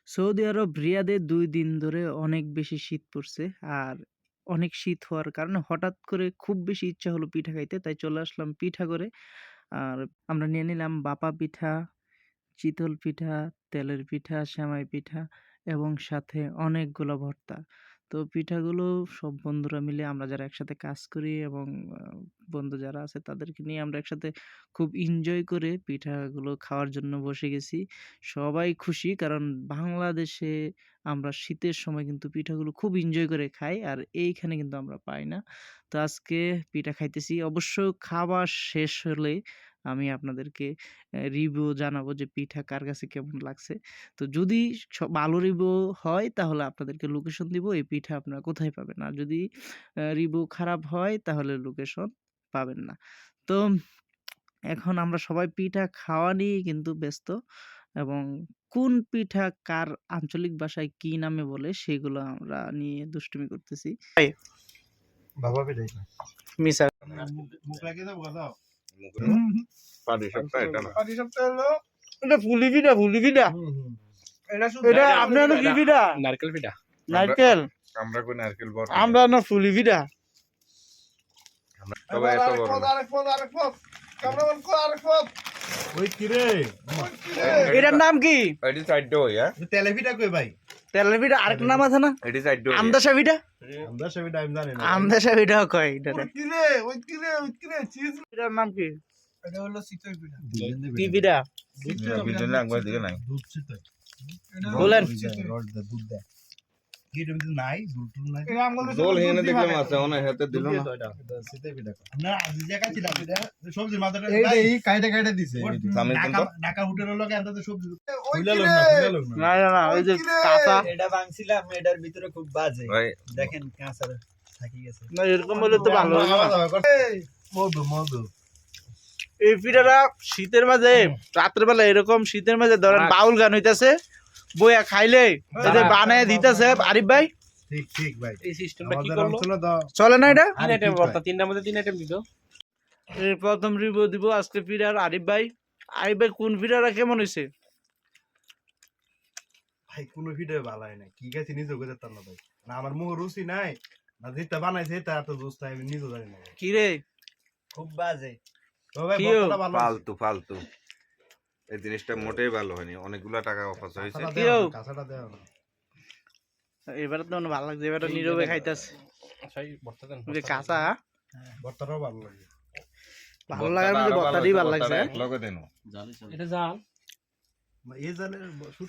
Saudi আরব রিয়াদে ২ দিন ধরে অনেক বেশি শীত পড়ছে। আর অনেক শীত হওয়ার কারণে হঠাৎ করে খুব বেশি ইচ্ছা হলো পিঠা খাইতে। তাই চলে আসলাম পিঠা করে। আর আমরা নিয়ে নিলাম ভাপা পিঠা, চিতল পিঠা, তেলের পিঠা, সেমাই পিঠা এবং সাথে অনেকগুলো ভর্তা। তো পিঠাগুলো সব বন্ধুরা মিলে আমরা যারা একসাথে কাজ করি এবং আ বন্ধু যারা আছে তাদেরকে নিয়ে আমরা একসাথে খুব এনজয় করে পিঠাগুলো খাওয়ার জন্য বসে গেছি। সবাই খুশি কারণ বাংলাদেশে আমরা শীতের সময় কিন্তু পিঠাগুলো খুব এনজয় করে খাই। আর এইখানে কিন্তু আমরা পাই না। তো আজকে পিঠা খাইতেছি। অবশ্য খাওয়া শেষ হলে আমি আপনাদেরকে রিভিউ জানাবো যে পিঠা কার কাছে কেমন লাগছে। তো যদি ভালো রিভিউ হয় তাহলে আপনাদেরকে লোকেশন দিব এই পিঠা আপনারা কোথায় পাবেন। আর যদি রিভিউ খারাপ হয় তাহলে লোকেশন পাবেন না। তো এখন আমরা সবাই পিঠা খাওয়া নিয়েই কিন্তু ব্যস্ত এবং কোন পিঠা কার আঞ্চলিক ভাষায় কি নামে বলে সেগুলো আমরা নিয়ে দুষ্টুমি করতেছি। বাবা পিঠাই মিশা মুখ লাগিয়ে দাও দাও পাটি সপ্তাহ এটা না পাটি সপ্তাহ হলো এটা পুলি পিঠা এটা শুধু এটা আপনার কি পিঠা নারকেল পিঠা নারকেল আমরা কই নারকেল বড় আমরা না ফুলি পিঠা আমরা সবাই এত বড় না। আরেক পথ ক্যামেরাম্যান কো আরেক পথ ওই কি রে এটার নাম কি এটি সাইড দো ইয়া তেলে পিঠা কই ভাই তেলের পিঠা আরেক নাম আছে না এটি সাইড দো আমদাসা পিঠা আমরা সবই টাইম জানি না আমদাসা পিঠা কয় এটারে ওই কি রে চিজ এটার নাম কি এটা হলো চিতই পিঠা কি পিঠা বিজন না একবার দিকে নাই দুধ চিতই বলেন দুধ দে কি তুমি নাই দুধ নাই জল হেনে দেখলাম আছে ওনা হেতে দিল না চিতই পিঠা না আজ জায়গা ছিল পিঠা সবজি মাথাটা এই কাইটা দিছে আমি কিন্তু ঢাকা হোটেলের লগে আনতে সবজি না না না ওই যে কাঁচা এটা ভাঙছিলাম এটার ভিতরে খুব বাজে ভাই দেখেন কাঁচা থাকি গেছে না এরকম হলে তো ভালো হবে না মধু মধু এই পিঠাটা শীতের মাঝে রাতের বেলা এরকম শীতের মাঝে ধরেন বাউল গান হইতাছে বইয়া খাইলে এই যে বানায় দিতেছে আরিফ ভাই ঠিক ঠিক ভাই এই সিস্টেমটা কি আমাদের করলো অঞ্চলে দাও চলে না এটা তিন আইটেম ভর্তা তিনটার মধ্যে 3 আইটেম দিত এই প্রথম রিভিউ দিব আজকে পিঠার আরিফ ভাই কোন পিঠাটা কেমন হয়েছে ভাই কোনো ভিডিও ভালো হয় না কি গাইছি নিজে করে যেতাম না ভাই না আমার মুখ রুচি নাই না যেটা বানাইছে এটা এত দোস্ত আমি নিজে জানি না কি রে খুব বাজে তো ভাই কিও? বর্তমানে ভালো ফালতু ফালতু এই জিনিসটা মোটেই ভালো হয়নি অনেকগুলা টাকা অপচয় হয়েছে কাঁচাটা কিও? দেও না, কাঁচাটা দেও না এবারে তো অনেক ভালো লাগছে এবারে নীরবে খাইতাছে সেই ভর্তা দেন যে কাঁচা ভর্তাটাও ভালো লাগে ভালো লাগার মধ্যে বত্তাটাই ভালো লাগছে এক লগে দেন এটা জাল এই জালের শুট